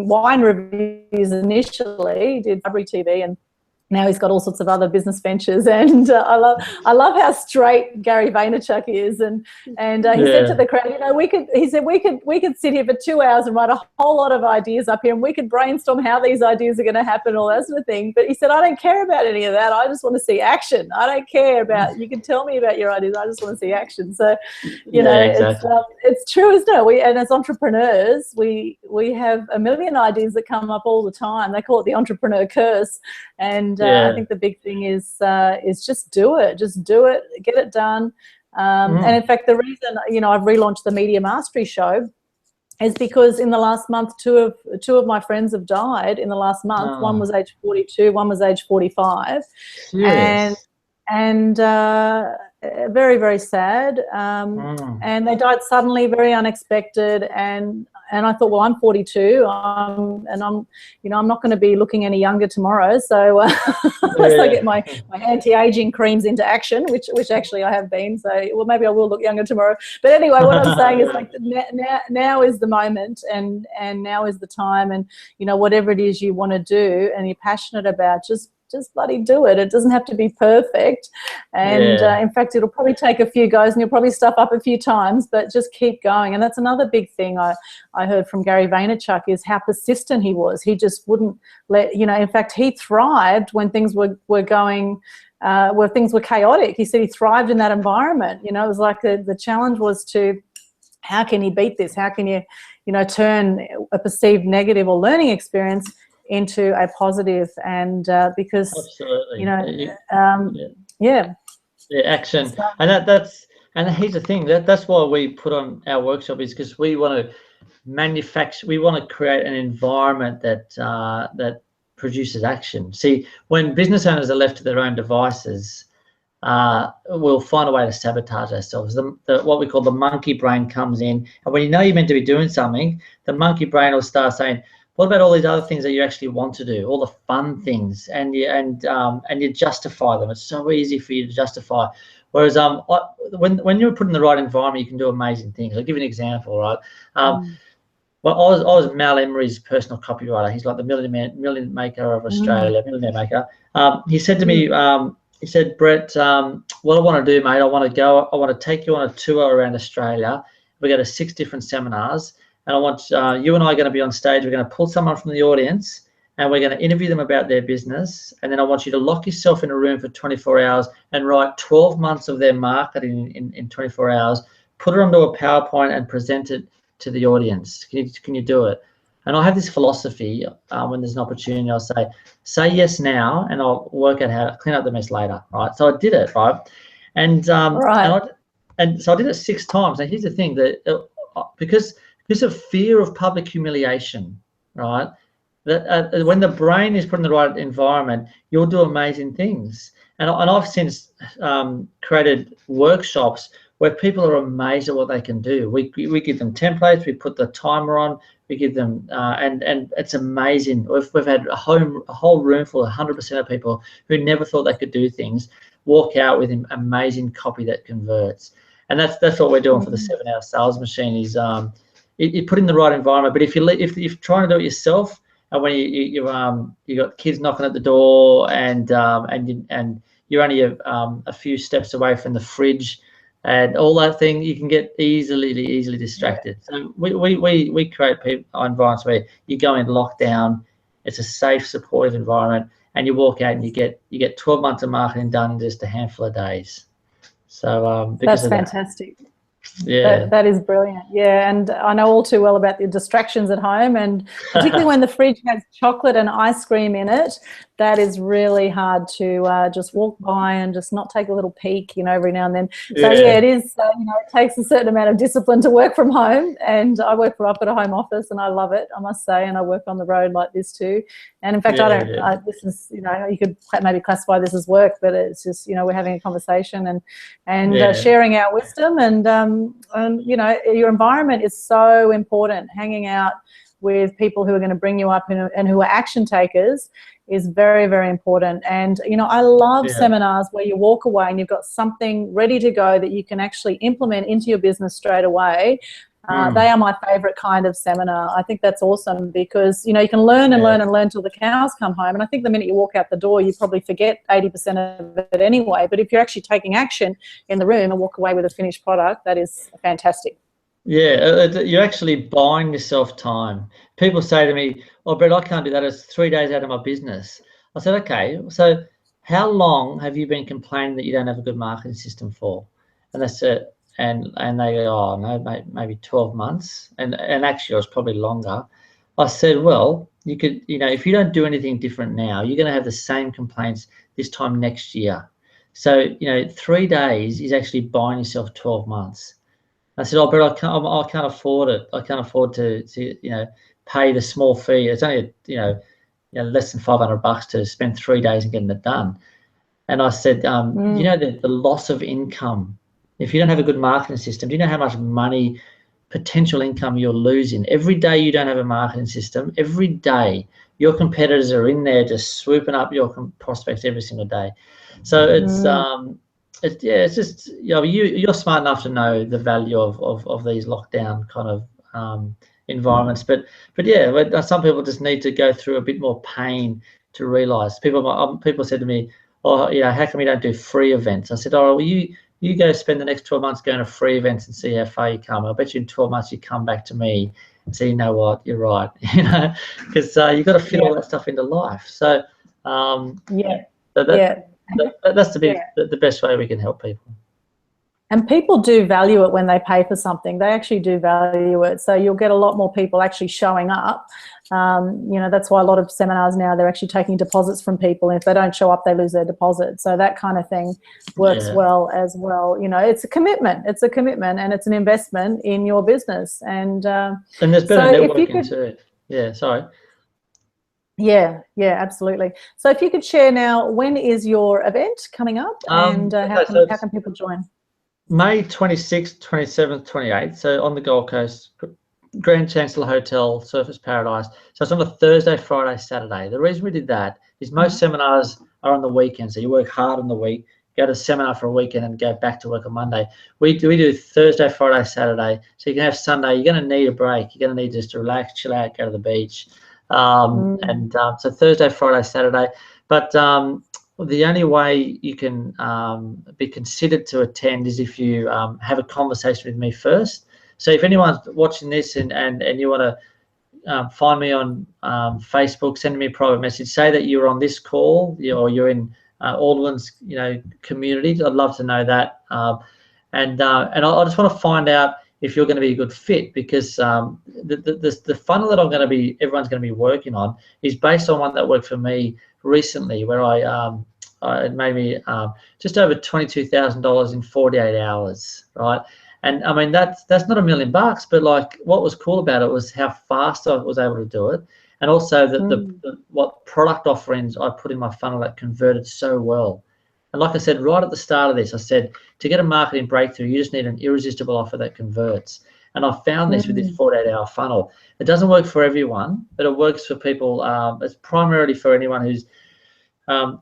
wine reviews initially. He did Library TV, and now he's got all sorts of other business ventures, and I love how straight Gary Vaynerchuk is, and he said to the crowd, we could sit here for 2 hours and write a whole lot of ideas up here, and we could brainstorm how these ideas are going to happen, all that sort of thing. But he said, I don't care about any of that. I just want to see action. I don't care about, you can tell me about your ideas. I just want to see action. So, exactly. It's true, isn't it? And as entrepreneurs, we have a million ideas that come up all the time. They call it the entrepreneur curse, and I think the big thing is just do it, get it done. And in fact, the reason I've relaunched the Media Mastery Show is because in the last month, two of my friends have died in the last month. Oh. One was age 42, one was age 45. Serious? And very, very sad. And they died suddenly, very unexpected. And I thought, well, I'm 42, and I'm not going to be looking any younger tomorrow. So unless I get my anti-aging creams into action, which actually I have been. So, well, maybe I will look younger tomorrow. But anyway, what I'm saying is, like, now is the moment, and now is the time. And whatever it is you want to do and you're passionate about, just bloody do it. It doesn't have to be perfect. And in fact, it'll probably take a few goes and you'll probably stuff up a few times, but just keep going. And that's another big thing I heard from Gary Vaynerchuk, is how persistent he was. He just wouldn't let, in fact, he thrived when things were going, where things were chaotic. He said he thrived in that environment. It was like the challenge was to, how can you beat this? How can you, turn a perceived negative or learning experience into a positive? And because absolutely, action. And And here's the thing, that's why we put on our workshop, is because we want to manufacture, we want to create an environment that that produces action. See, when business owners are left to their own devices, we'll find a way to sabotage ourselves. What we call the monkey brain comes in, and when you know you're meant to be doing something, the monkey brain will start saying, what about all these other things that you actually want to do, all the fun things, and you justify them. It's so easy for you to justify. Whereas when you're put in the right environment, you can do amazing things. I'll give you an example, right? Well, I was Mal Emery's personal copywriter. He's like the million maker of Australia, millionaire maker. He said to me, he said, Bret, what I want to do, mate, I want to take you on a tour around Australia. We go to 6 different seminars, and I want you and I are going to be on stage. We're going to pull someone from the audience, and we're going to interview them about their business. And then I want you to lock yourself in a room for 24 hours and write 12 months of their marketing in 24 hours, put it onto a PowerPoint and present it to the audience. Can you do it? And I have this philosophy, when there's an opportunity, I'll say yes now, and I'll work out how to clean up the mess later, right? So I did it, right? And and so I did it 6 times. Now here's the thing, that because of fear of public humiliation, right? That when the brain is put in the right environment, you'll do amazing things. And I've since created workshops where people are amazed at what they can do. We give them templates, we put the timer on, we give them, and it's amazing. We've had a whole room full of 100% of people who never thought they could do things walk out with amazing copy that converts. And that's what we're doing for the 7-hour sales machine. Is you put in the right environment. But if you're trying to do it yourself, and when you got kids knocking at the door, and you're only a few steps away from the fridge, and all that thing, you can get easily distracted. So we create environments where you go in lockdown. It's a safe, supportive environment, and you walk out and you get 12 months of marketing done in just a handful of days. So that's fantastic. Yeah, that is brilliant. Yeah, and I know all too well about the distractions at home, and particularly when the fridge has chocolate and ice cream in it, that is really hard to just walk by and just not take a little peek, every now and then. So yeah, it is. It takes a certain amount of discipline to work from home, and I've got a home office, and I love it, I must say, and I work on the road like this too. And in fact, this is, you could maybe classify this as work, but it's just, we're having a conversation and sharing our wisdom, and your environment is so important. Hanging out with people who are going to bring you up and who are action takers is very, very important. And I love seminars where you walk away and you've got something ready to go that you can actually implement into your business straight away. They are my favorite kind of seminar. I think that's awesome, because you can learn and learn and learn till the cows come home. And I think the minute you walk out the door, you probably forget 80% of it anyway. But if you're actually taking action in the room and walk away with a finished product, that is fantastic. Yeah, you're actually buying yourself time. People say to me, "Oh, Bret, I can't do that. It's 3 days out of my business." I said, "Okay, so how long have you been complaining that you don't have a good marketing system for?" And that's it. And they go, "Oh no, maybe 12 months." And actually, it was probably longer. I said, "Well, you could, if you don't do anything different now, you're going to have the same complaints this time next year. So 3 days is actually buying yourself 12 months." I said, "Oh, but I can't afford it. I can't afford to pay the small fee. It's only less than $500 to spend 3 days and getting it done." And I said, the loss of income. If you don't have a good marketing system, do you know how much money, potential income you're losing? Every day you don't have a marketing system, every day your competitors are in there just swooping up your prospects every single day. So it's just you're smart enough to know the value of these lockdown kind of environments, but some people just need to go through a bit more pain to realize. People said to me, "Oh, how come you don't do free events?" I said, "Oh, well, you go spend the next 12 months going to free events and see how far you come. I bet you in 12 months you come back to me and say, you know what, you're right," because you've got to fit all that stuff into life. So that's the best way we can help people. And people do value it when they pay for something. They actually do value it. So you'll get a lot more people actually showing up. That's why a lot of seminars now, they're actually taking deposits from people. And if they don't show up, they lose their deposit. So that kind of thing works well as well. It's a commitment. It's a commitment, and it's an investment in your business. And there's better networking too. Yeah, sorry. Yeah, absolutely. So if you could share now, when is your event coming up, and how can people join? May 26th, 27th, 28th. So on the Gold Coast, Grand Chancellor Hotel, Surfers Paradise. So it's on a Thursday, Friday, Saturday. The reason we did that is most seminars are on the weekend. So you work hard on the week, go to seminar for a weekend and go back to work on Monday. We do Thursday, Friday, Saturday. So you can have Sunday. You're going to need a break. You're going to need just to relax, chill out, go to the beach. So Thursday, Friday, Saturday. But the only way you can be considered to attend is if you have a conversation with me first. So if anyone's watching this and you want to find me on Facebook, send me a private message, say that you're on this call, or you're in Aldwyn's community. I'd love to know that. And I just want to find out if you're going to be a good fit, because the funnel that everyone's going to be working on is based on one that worked for me recently, where it made me just over $22,000 in 48 hours, right? And I mean, that's not $1 million, but like, what was cool about it was how fast I was able to do it, and also what product offerings I put in my funnel that converted so well. And like I said right at the start of this, I said, to get a marketing breakthrough, you just need an irresistible offer that converts. And I found this with this 48-hour funnel. It doesn't work for everyone, but it works for people. It's primarily for anyone who's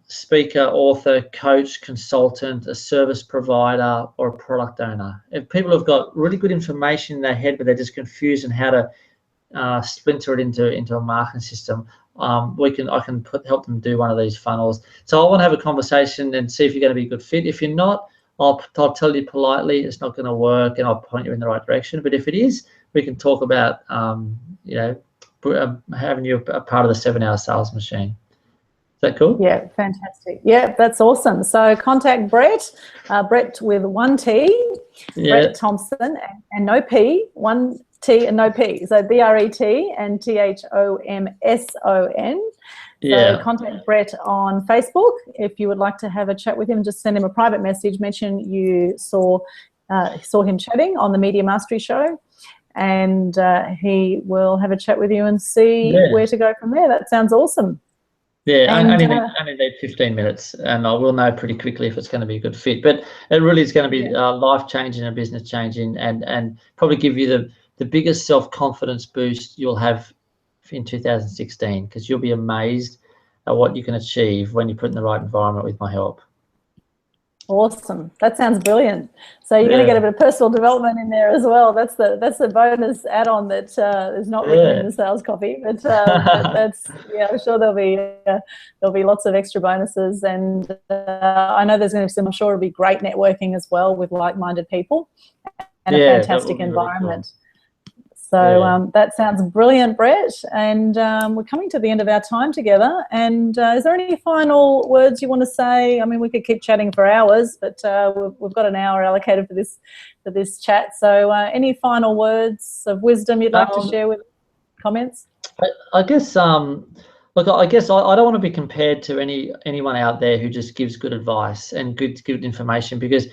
speaker, author, coach, consultant, a service provider, or a product owner. If people have got really good information in their head, but they're just confused on how to splinter it into a marketing system, I can help them do one of these funnels. So I want to have a conversation and see if you're going to be a good fit. If you're not, I'll tell you politely it's not going to work, and I'll point you in the right direction. But if it is, we can talk about having you a part of the 7-hour sales machine. Is that cool? Yeah, fantastic. Yeah, that's awesome. So contact Bret, Bret with 1 T, Bret Thomson, and no P, 1 T and no P. So BRET and THOMSON. So contact Bret on Facebook if you would like to have a chat with him. Just send him a private message. Mention you saw him chatting on the Media Mastery Show, and he will have a chat with you and see where to go from there. That sounds awesome. Yeah, I only need 15 minutes, and I will know pretty quickly if it's going to be a good fit. But it really is going to be life-changing and business-changing, and probably give you the biggest self-confidence boost you'll have in 2016, because you'll be amazed at what you can achieve when you put in the right environment with my help. Awesome. That sounds brilliant. So you're going to get a bit of personal development in there as well. That's the bonus add-on that is not written in the sales copy. But that's I'm sure there'll be lots of extra bonuses, and I know there's going to be some. I'm sure it'll be great networking as well with like-minded people, and a fantastic environment. Really cool. So that sounds brilliant, Bret. And we're coming to the end of our time together. And is there any final words you want to say? I mean, we could keep chatting for hours, but we've got an hour allocated for this chat. So any final words of wisdom you'd like to share with comments? I guess, look, I guess I don't want to be compared to anyone out there who just gives good advice and good information, because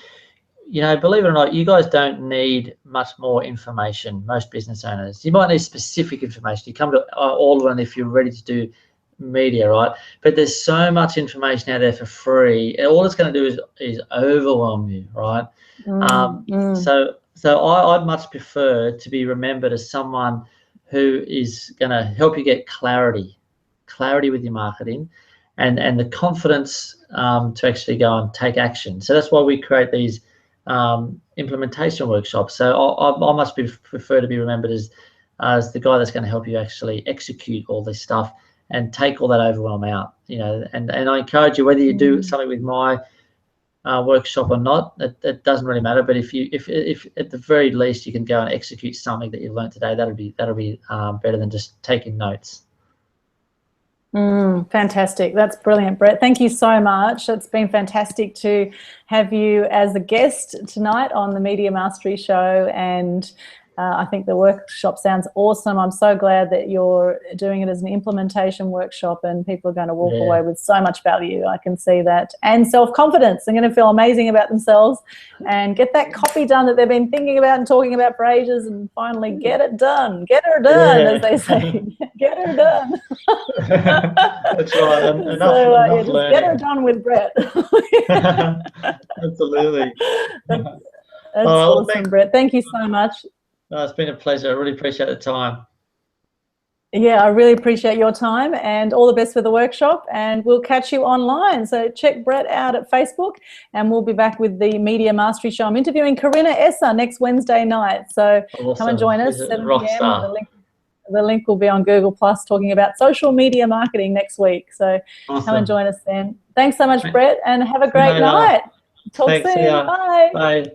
believe it or not, you guys don't need much more information, most business owners. You might need specific information. You come to Aldwyn if you're ready to do media, right? But there's so much information out there for free, and all it's going to do is overwhelm you, right? So I'd much prefer to be remembered as someone who is going to help you get clarity with your marketing, and the confidence to actually go and take action. So that's why we create these implementation workshops. So I must prefer to be remembered as the guy that's going to help you actually execute all this stuff and take all that overwhelm out. And I encourage you, whether you do something with my workshop or not, it doesn't really matter. But if at the very least you can go and execute something that you've learned today, that'll be better than just taking notes. Fantastic. That's brilliant, Bret. Thank you so much. It's been fantastic to have you as a guest tonight on the Media Mastery Show, and I think the workshop sounds awesome. I'm so glad that you're doing it as an implementation workshop, and people are going to walk away with so much value. I can see that. And self-confidence. They're going to feel amazing about themselves and get that copy done that they've been thinking about and talking about for ages, and finally get it done. Get her done, as they say. Get her done. That's right. Just get her done with Bret. Absolutely. That's awesome, Bret. Thank you so much. No, it's been a pleasure. I really appreciate the time. Yeah, I really appreciate your time, and all the best for the workshop, and we'll catch you online. So check Bret out at Facebook, and we'll be back with the Media Mastery Show. I'm interviewing Karina Esser next Wednesday night. So come and join us, 7 p.m. The link will be on Google Plus, talking about social media marketing next week. So come and join us then. Thanks so much, Bret, and have a great night. Talk soon. Bye. Bye.